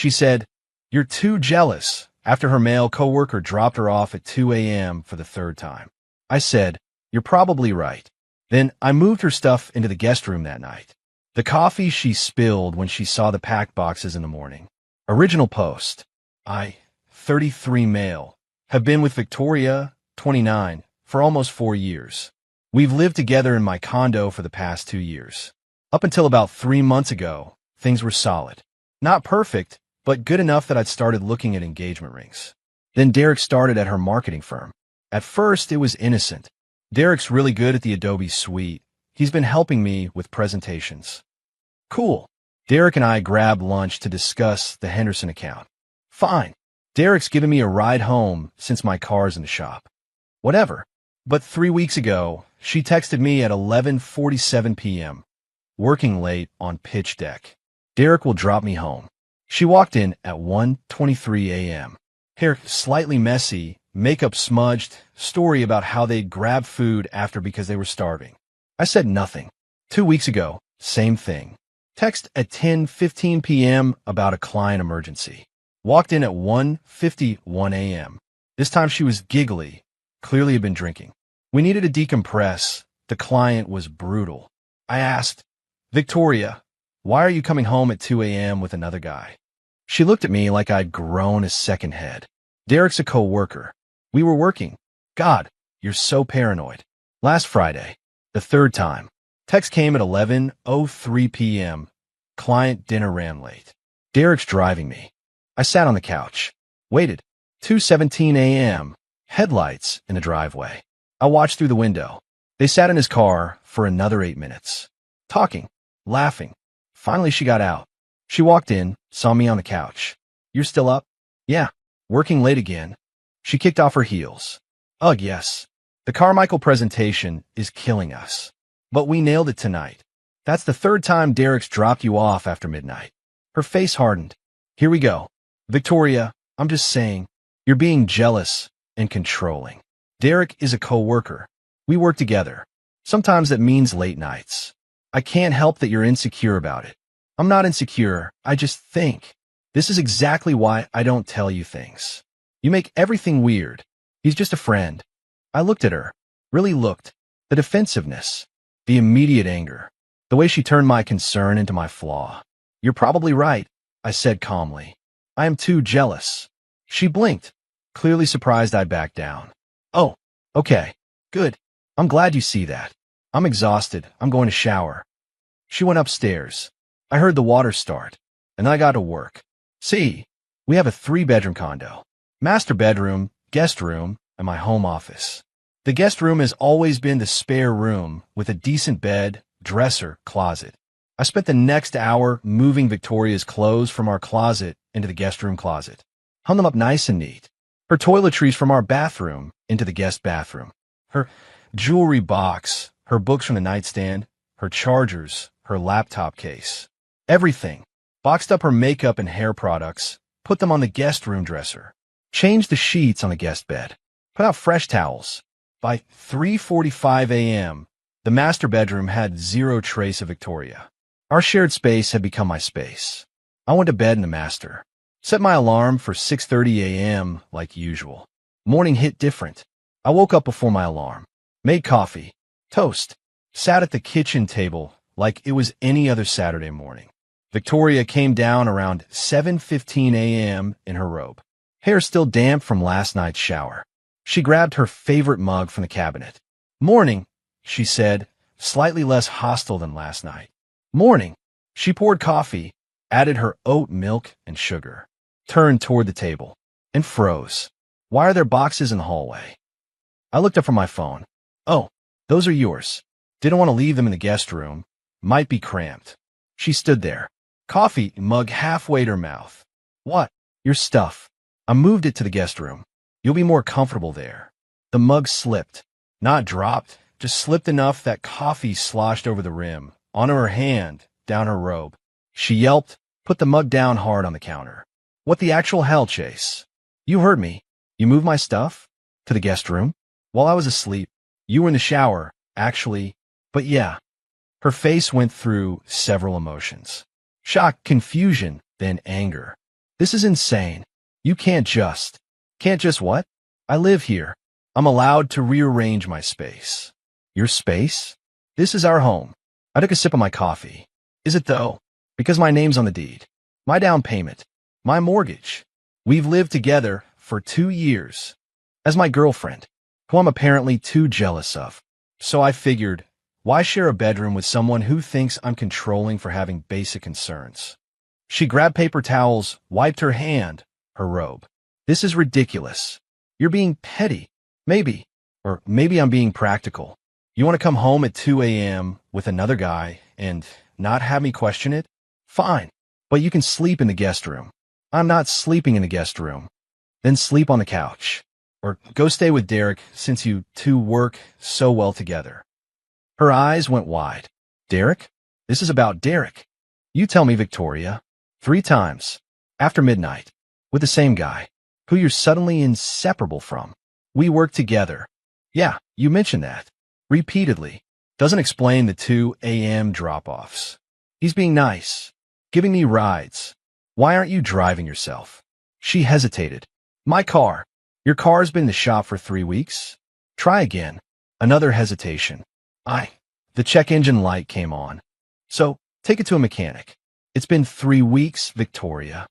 She said, "You're too jealous," after her male coworker dropped her off at 2 a.m. for the third time. I said, "You're probably right." Then I moved her stuff into the guest room that night. The coffee she spilled when she saw the packed boxes in the morning. Original post. I, 33 male, have been with Victoria, 29, for almost 4 years. We've lived together in my condo for the past 2 years. Up until about 3 months ago, things were solid. Not perfect, but good enough that I'd started looking at engagement rings. Then Derek started at her marketing firm. At first, it was innocent. Derek's really good at the Adobe suite. He's been helping me with presentations. Cool. Derek and I grabbed lunch to discuss the Henderson account. Fine. Derek's given me a ride home since my car's in the shop. Whatever. But 3 weeks ago, she texted me at 11:47 p.m. Working late on pitch deck. Derek will drop me home. She walked in at 1:23 a.m. Hair slightly messy, makeup smudged, story about how they'd grab food after because they were starving. I said nothing. 2 weeks ago, same thing. Text at 10:15 p.m. about a client emergency. Walked in at 1:51 a.m. This time she was giggly, clearly had been drinking. We needed to decompress. The client was brutal. I asked, "Victoria, why are you coming home at 2 a.m. with another guy?" She looked at me like I'd grown a second head. Derek's a co-worker. We were working. God, you're so paranoid. Last Friday, the third time. Text came at 11:03 p.m. Client dinner ran late. Derek's driving me. I sat on the couch. Waited. 2:17 a.m. Headlights in the driveway. I watched through the window. They sat in his car for another 8 minutes. Talking. Laughing. Finally, she got out. She walked in, saw me on the couch. "You're still up?" "Yeah." "Working late again?" She kicked off her heels. "Ugh, yes. The Carmichael presentation is killing us. But we nailed it tonight. That's the third time Derek's dropped you off after midnight." Her face hardened. "Here we go. Victoria, I'm just saying, you're being jealous and controlling. Derek is a co-worker. We work together. Sometimes that means late nights. I can't help that you're insecure about it. I'm not insecure, I just think. This is exactly why I don't tell you things. You make everything weird. He's just a friend." I looked at her. Really looked. The defensiveness. The immediate anger. The way she turned my concern into my flaw. "You're probably right," I said calmly. "I am too jealous." She blinked, clearly surprised I backed down. "Oh, okay. Good. I'm glad you see that. I'm exhausted. I'm going to shower." She went upstairs. I heard the water start, and then I got to work. See, we have a 3-bedroom condo. Master bedroom, guest room, and my home office. The guest room has always been the spare room with a decent bed, dresser, closet. I spent the next hour moving Victoria's clothes from our closet into the guest room closet. Hung them up nice and neat. Her toiletries from our bathroom into the guest bathroom. Her jewelry box, her books from the nightstand, her chargers, her laptop case. Everything. Boxed up her makeup and hair products, put them on the guest room dresser. Changed the sheets on the guest bed. Put out fresh towels. By 3:45 a.m., the master bedroom had zero trace of Victoria. Our shared space had become my space. I went to bed in the master. Set my alarm for 6:30 a.m. like usual. Morning hit different. I woke up before my alarm. Made coffee. Toast. Sat at the kitchen table like it was any other Saturday morning. Victoria came down around 7:15 a.m. in her robe. Hair still damp from last night's shower. She grabbed her favorite mug from the cabinet. "Morning," she said, slightly less hostile than last night. "Morning." She poured coffee, added her oat milk and sugar, turned toward the table, and froze. "Why are there boxes in the hallway?" I looked up from my phone. "Oh, those are yours. Didn't want to leave them in the guest room. Might be cramped." She stood there, coffee mug halfway to her mouth. "What?" "Your stuff. I moved it to the guest room. You'll be more comfortable there." The mug slipped. Not dropped, just slipped enough that coffee sloshed over the rim, onto her hand, down her robe. She yelped, put the mug down hard on the counter. "What the actual hell, Chase? You heard me. You moved my stuff? To the guest room? While I was asleep. You were in the shower, actually. But yeah." Her face went through several emotions. Shock, confusion, then anger. This is insane. You can't just what? I live here. I'm allowed to rearrange my space. Your space? This is our home. I took a sip of my coffee. Is it though? Because my name's on the deed. My down payment. My mortgage. We've lived together for 2 years. As my girlfriend, who I'm apparently too jealous of. So I figured, why share a bedroom with someone who thinks I'm controlling for having basic concerns? She grabbed paper towels, wiped her hand, her robe. This is ridiculous. You're being petty. Maybe. Or maybe I'm being practical. You want to come home at 2 a.m. with another guy and not have me question it? Fine. But you can sleep in the guest room. I'm not sleeping in the guest room. Then sleep on the couch. Or go stay with Derek since you two work so well together. Her eyes went wide. Derek? This is about Derek. You tell me, Victoria. 3 times. After midnight. With the same guy. Who you're suddenly inseparable from. We work together. Yeah, you mentioned that. Repeatedly. Doesn't explain the 2 a.m. drop-offs. He's being nice. Giving me rides. Why aren't you driving yourself? She hesitated. My car. Your car's been in the shop for 3 weeks? Try again. Another hesitation. The check engine light came on. So, take it to a mechanic. It's been 3 weeks, Victoria.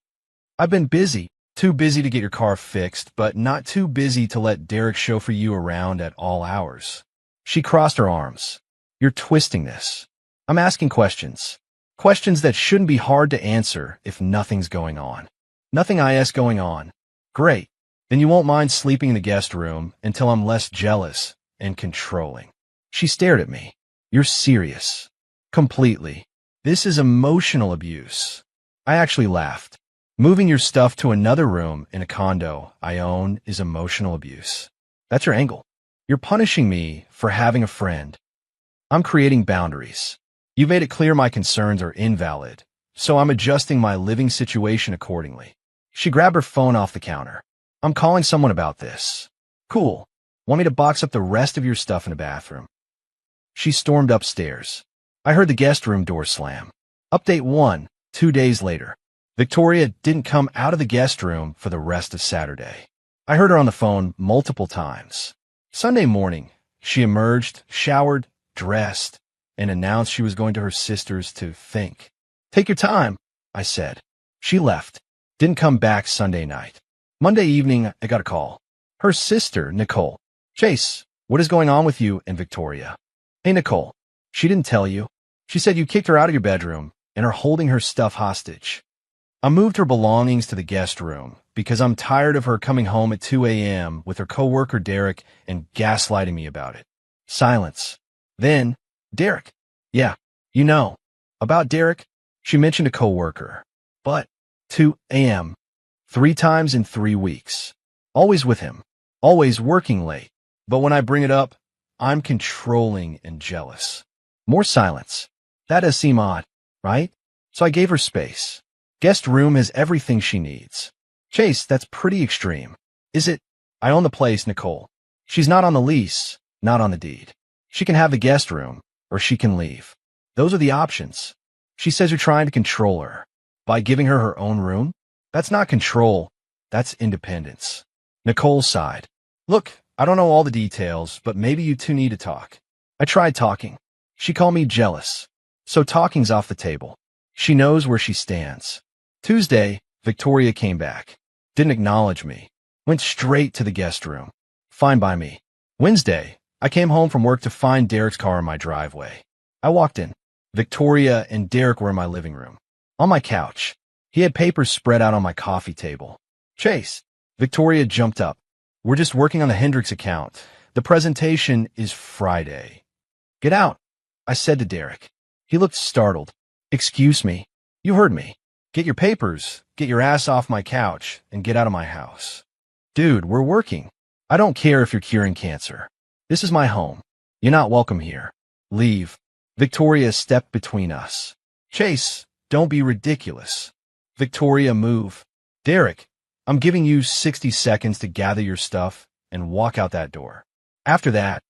I've been busy. Too busy to get your car fixed, but not too busy to let Derek chauffeur you around at all hours. She crossed her arms. You're twisting this. I'm asking questions. Questions that shouldn't be hard to answer if nothing's going on. Nothing is going on. Great. Then you won't mind sleeping in the guest room until I'm less jealous and controlling. She stared at me. You're serious. Completely. This is emotional abuse. I actually laughed. Moving your stuff to another room in a condo I own is emotional abuse. That's your angle. You're punishing me for having a friend. I'm creating boundaries. You've made it clear my concerns are invalid, so I'm adjusting my living situation accordingly. She grabbed her phone off the counter. I'm calling someone about this. Cool. Want me to box up the rest of your stuff in the bathroom? She stormed upstairs. I heard the guest room door slam. Update 1, 2 days later. Victoria didn't come out of the guest room for the rest of Saturday. I heard her on the phone multiple times. Sunday morning, she emerged, showered, dressed, and announced she was going to her sister's to think. Take your time, I said. She left. Didn't come back Sunday night. Monday evening, I got a call. Her sister, Nicole. Chase, what is going on with you and Victoria? Hey, Nicole. She didn't tell you. She said you kicked her out of your bedroom and are holding her stuff hostage. I moved her belongings to the guest room because I'm tired of her coming home at 2 a.m. with her coworker Derek and gaslighting me about it. Silence. Then, Derek. Yeah, you know. About Derek, she mentioned a coworker. But, 2 a.m. 3 times in 3 weeks. Always with him. Always working late. But when I bring it up, I'm controlling and jealous. More silence. That does seem odd, right? So I gave her space. Guest room has everything she needs. Chase, that's pretty extreme. Is it? I own the place, Nicole. She's not on the lease, not on the deed. She can have the guest room, or she can leave. Those are the options. She says you're trying to control her. By giving her her own room? That's not control. That's independence. Nicole sighed. Look, I don't know all the details, but maybe you two need to talk. I tried talking. She called me jealous. So talking's off the table. She knows where she stands. Tuesday, Victoria came back. Didn't acknowledge me. Went straight to the guest room. Fine by me. Wednesday, I came home from work to find Derek's car in my driveway. I walked in. Victoria and Derek were in my living room. On my couch. He had papers spread out on my coffee table. Chase. Victoria jumped up. We're just working on the Hendricks account. The presentation is Friday. Get out, I said to Derek. He looked startled. Excuse me. You heard me. Get your papers, get your ass off my couch, and get out of my house. Dude, we're working. I don't care if you're curing cancer. This is my home. You're not welcome here. Leave. Victoria stepped between us. Chase, don't be ridiculous. Victoria, move. Derek, I'm giving you 60 seconds to gather your stuff and walk out that door. After that,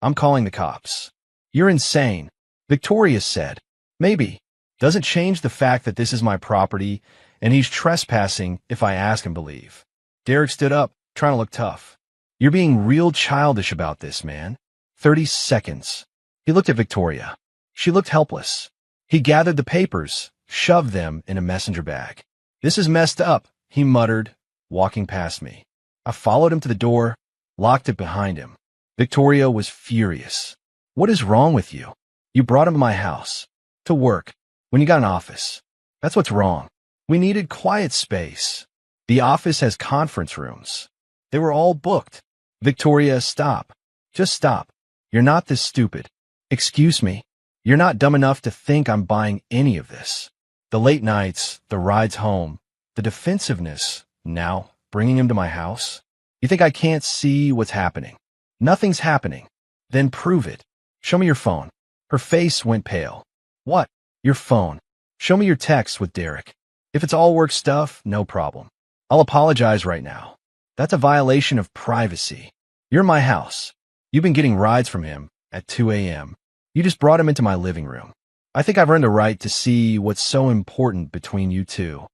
I'm calling the cops. You're insane. Victoria said. Maybe. Doesn't change the fact that this is my property and he's trespassing if I ask him to leave. Derek stood up, trying to look tough. You're being real childish about this, man. 30 seconds. He looked at Victoria. She looked helpless. He gathered the papers, shoved them in a messenger bag. This is messed up, he muttered, walking past me. I followed him to the door, locked it behind him. Victoria was furious. What is wrong with you? You brought him to my house. To work. When you got an office. That's what's wrong. We needed quiet space. The office has conference rooms. They were all booked. Victoria, stop. Just stop. You're not this stupid. Excuse me. You're not dumb enough to think I'm buying any of this. The late nights, the rides home, the defensiveness, now bringing him to my house. You think I can't see what's happening? Nothing's happening. Then prove it. Show me your phone. Her face went pale. What? Your phone. Show me your text with Derek. If it's all work stuff, no problem. I'll apologize right now. That's a violation of privacy. You're in my house. You've been getting rides from him at 2 a.m. You just brought him into my living room. I think I've earned a right to see what's so important between you two.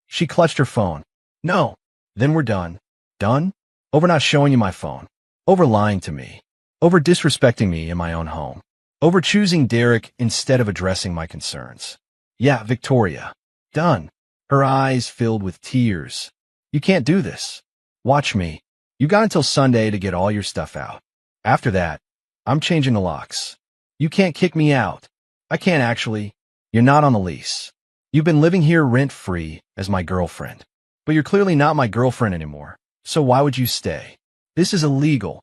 She clutched her phone. No. Then we're done. Done? Over not showing you my phone. Over lying to me. Over disrespecting me in my own home. Over choosing Derek instead of addressing my concerns. Yeah, Victoria. Done. Her eyes filled with tears. You can't do this. Watch me. You got until Sunday to get all your stuff out. After that, I'm changing the locks. You can't kick me out. I can't actually. You're not on the lease. You've been living here rent-free as my girlfriend. But you're clearly not my girlfriend anymore. So why would you stay? This is illegal.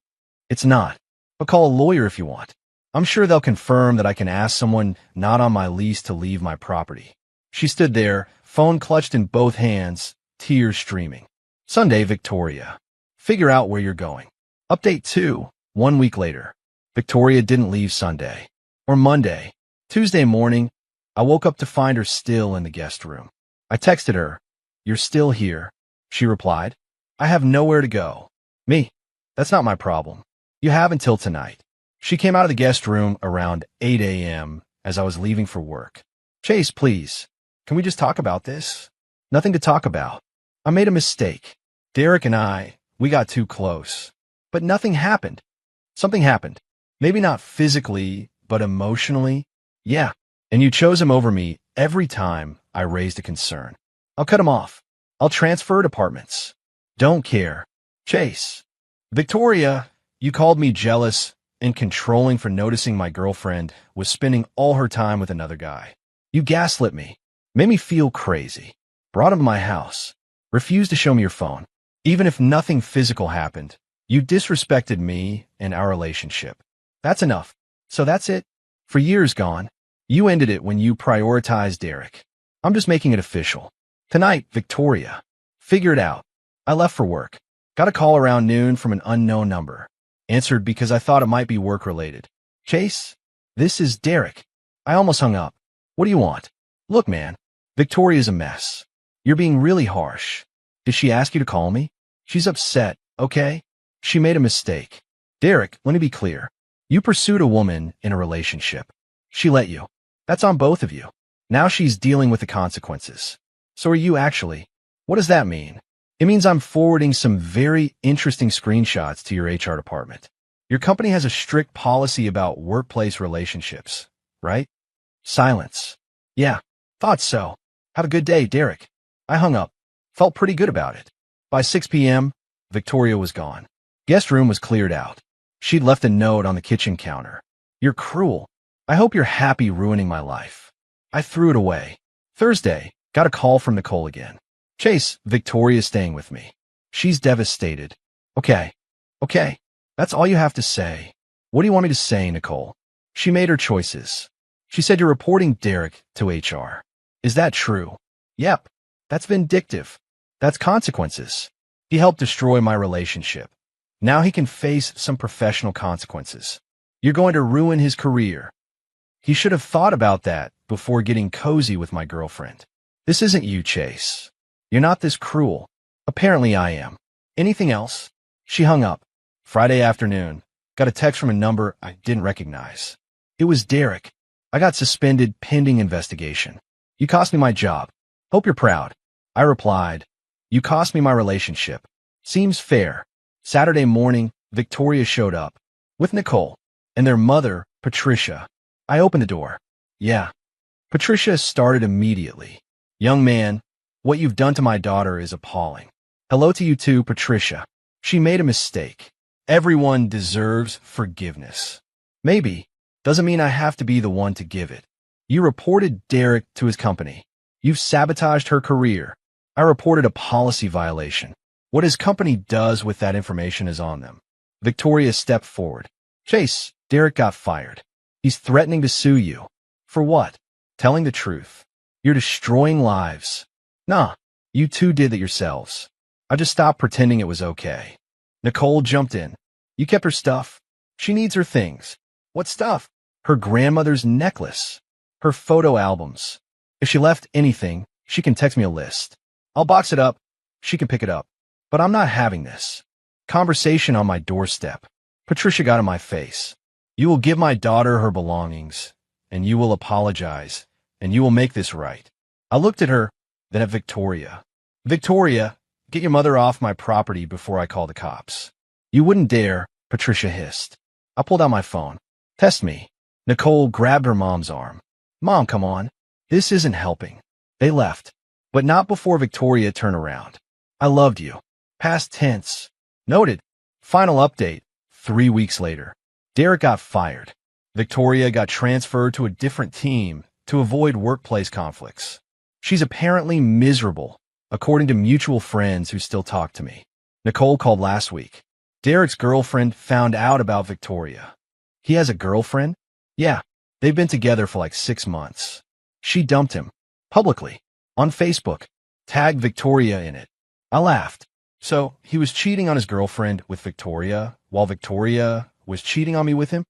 It's not. But call a lawyer if you want. I'm sure they'll confirm that I can ask someone not on my lease to leave my property. She stood there, phone clutched in both hands, tears streaming. Sunday, Victoria. Figure out where you're going. Update 2, 1 week later. Victoria didn't leave Sunday. Or Monday. Tuesday morning, I woke up to find her still in the guest room. I texted her, "You're still here." She replied, "I have nowhere to go." Me? That's not my problem. You have until tonight. She came out of the guest room around 8 a.m. as I was leaving for work. Chase, please. Can we just talk about this? Nothing to talk about. I made a mistake. Derek and we got too close. But nothing happened. Something happened. Maybe not physically, but emotionally. Yeah. And you chose him over me every time I raised a concern. I'll cut him off. I'll transfer departments. Don't care. Chase. Victoria, you called me jealous and controlling for noticing my girlfriend was spending all her time with another guy. You gaslit me. Made me feel crazy. Brought him to my house. Refused to show me your phone. Even if nothing physical happened, you disrespected me and our relationship. That's enough. So that's it. For years gone, you ended it when you prioritized Derek. I'm just making it official. Tonight, Victoria. Figure it out. I left for work. Got a call around noon from an unknown number. Answered because I thought it might be work-related. Chase, this is Derek. I almost hung up. What do you want? Look, man, Victoria's a mess. You're being really harsh. Did she ask you to call me? She's upset, okay? She made a mistake. Derek, let me be clear. You pursued a woman in a relationship. She let you. That's on both of you. Now she's dealing with the consequences. So are you actually. What does that mean? It means I'm forwarding some very interesting screenshots to your HR department. Your company has a strict policy about workplace relationships, right? Silence. Yeah, thought so. Have a good day, Derek. I hung up. Felt pretty good about it. By 6 p.m., Victoria was gone. Guest room was cleared out. She'd left a note on the kitchen counter. You're cruel. I hope you're happy ruining my life. I threw it away. Thursday, got a call from Nicole again. Chase, Victoria's staying with me. She's devastated. Okay. That's all you have to say. What do you want me to say, Nicole? She made her choices. She said you're reporting Derek to HR. Is that true? Yep. That's vindictive. That's consequences. He helped destroy my relationship. Now he can face some professional consequences. You're going to ruin his career. He should have thought about that before getting cozy with my girlfriend. This isn't you, Chase. You're not this cruel. Apparently I am. Anything else? She hung up. Friday afternoon. Got a text from a number I didn't recognize. It was Derek. I got suspended pending investigation. You cost me my job. Hope you're proud. I replied, "You cost me my relationship. Seems fair." Saturday morning, Victoria showed up with Nicole and their mother, Patricia. I opened the door. "Yeah." Patricia started immediately. "Young man, what you've done to my daughter is appalling." "Hello to you too, Patricia. She made a mistake. Everyone deserves forgiveness." "Maybe. Doesn't mean I have to be the one to give it." "You reported Derek to his company. You've sabotaged her career." "I reported a policy violation. What his company does with that information is on them." Victoria stepped forward. "Chase, Derek got fired. He's threatening to sue you." "For what?" "Telling the truth. You're destroying lives." "Nah, you two did that yourselves. I just stopped pretending it was okay." Nicole jumped in. "You kept her stuff. She needs her things." "What stuff?" "Her grandmother's necklace. Her photo albums. If she left anything, she can text me a list. I'll box it up. She can pick it up. But I'm not having this conversation on my doorstep." Patricia got in my face. "You will give my daughter her belongings, and you will apologize, and you will make this right." I looked at her, then at Victoria. "Victoria, get your mother off my property before I call the cops." "You wouldn't dare," Patricia hissed. I pulled out my phone. "Test me." Nicole grabbed her mom's arm. "Mom, come on. This isn't helping." They left, but not before Victoria turned around. "I loved you." Past tense. Noted. Final update. 3 weeks later. Derek got fired. Victoria got transferred to a different team to avoid workplace conflicts. She's apparently miserable, according to mutual friends who still talk to me. Nicole called last week. Derek's girlfriend found out about Victoria. "He has a girlfriend?" "Yeah, they've been together for like 6 months. She dumped him. Publicly. On Facebook. Tagged Victoria in it." I laughed. "So, he was cheating on his girlfriend with Victoria, while Victoria was cheating on me with him?"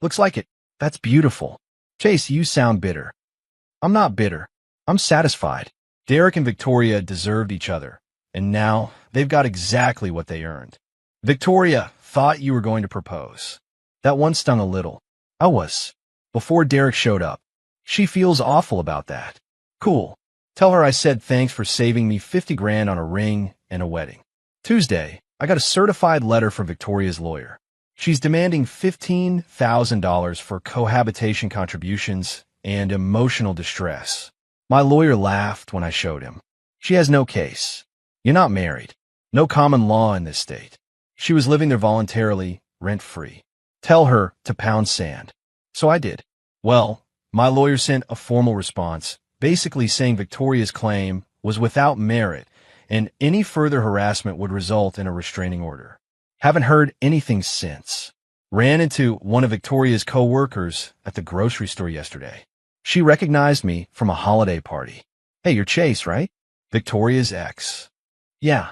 "Looks like it. That's beautiful." "Chase, you sound bitter." "I'm not bitter. I'm satisfied. Derek and Victoria deserved each other, and now they've got exactly what they earned." "Victoria thought you were going to propose." That one stung a little. I was. Before Derek showed up. She feels awful about that. "Cool. Tell her I said thanks for saving me 50 grand on a ring and a wedding." Tuesday, I got a certified letter from Victoria's lawyer. She's demanding $15,000 for cohabitation contributions and emotional distress. My lawyer laughed when I showed him. "She has no case. You're not married. No common law in this state. She was living there voluntarily, rent-free. Tell her to pound sand." So I did. Well, my lawyer sent a formal response, basically saying Victoria's claim was without merit and any further harassment would result in a restraining order. Haven't heard anything since. Ran into one of Victoria's co-workers at the grocery store yesterday. She recognized me from a holiday party. "Hey, you're Chase, right?" Victoria's ex. "Yeah.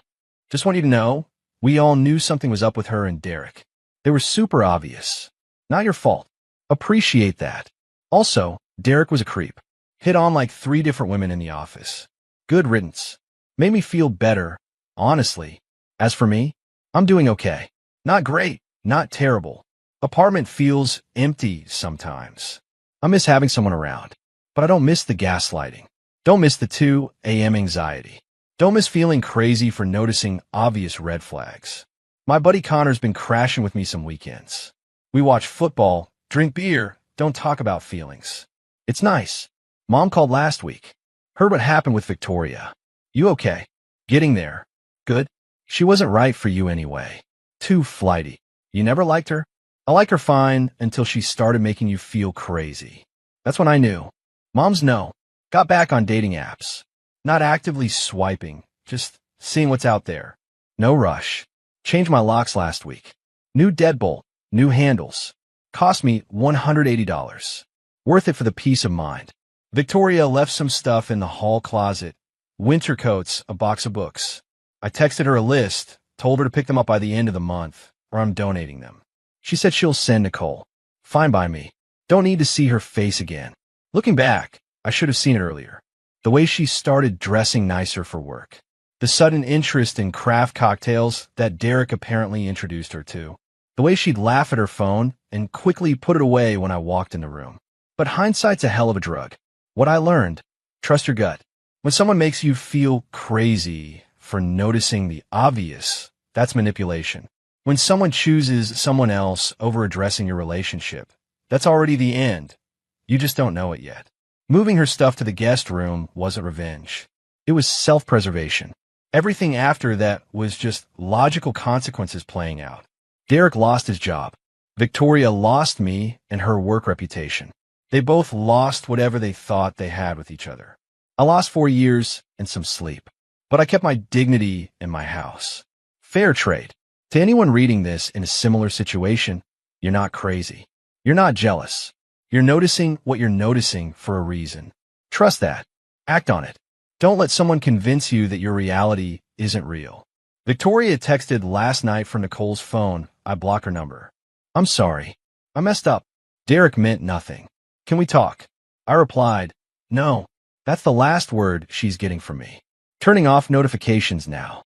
Just want you to know, we all knew something was up with her and Derek. They were super obvious. Not your fault. Appreciate that. Also, Derek was a creep. Hit on like 3 different women in the office. Good riddance. Made me feel better, honestly. As for me, I'm doing okay. Not great, not terrible. Apartment feels empty sometimes. I miss having someone around, but I don't miss the gaslighting. Don't miss the 2 a.m. anxiety. Don't miss feeling crazy for noticing obvious red flags. My buddy Connor's been crashing with me some weekends. We watch football, drink beer, don't talk about feelings. It's nice. Mom called last week. Heard what happened with Victoria. You okay? Getting there. Good. She wasn't right for you anyway. Too flighty. You never liked her? I like her fine until she started making you feel crazy. That's when I knew. Moms know. Got back on dating apps. Not actively swiping, just seeing what's out there. No rush. Changed my locks last week. New deadbolt, new handles. Cost me $180. Worth it for the peace of mind. Victoria left some stuff in the hall closet. Winter coats, a box of books. I texted her a list, told her to pick them up by the end of the month, or I'm donating them. She said she'll send Nicole. Fine by me. Don't need to see her face again. Looking back, I should have seen it earlier. The way she started dressing nicer for work. The sudden interest in craft cocktails that Derek apparently introduced her to. The way she'd laugh at her phone and quickly put it away when I walked in the room. But hindsight's a hell of a drug. What I learned, trust your gut. When someone makes you feel crazy for noticing the obvious, that's manipulation. When someone chooses someone else over addressing your relationship, that's already the end. You just don't know it yet. Moving her stuff to the guest room wasn't revenge. It was self-preservation. Everything after that was just logical consequences playing out. Derek lost his job. Victoria lost me and her work reputation. They both lost whatever they thought they had with each other. I lost 4 years and some sleep, but I kept my dignity in my house. Fair trade. To anyone reading this in a similar situation, you're not crazy. You're not jealous. You're noticing what you're noticing for a reason. Trust that. Act on it. Don't let someone convince you that your reality isn't real. Victoria texted last night from Nicole's phone. I blocked her number. I'm sorry. I messed up. Derek meant nothing. Can we talk? I replied, no. That's the last word she's getting from me. Turning off notifications now.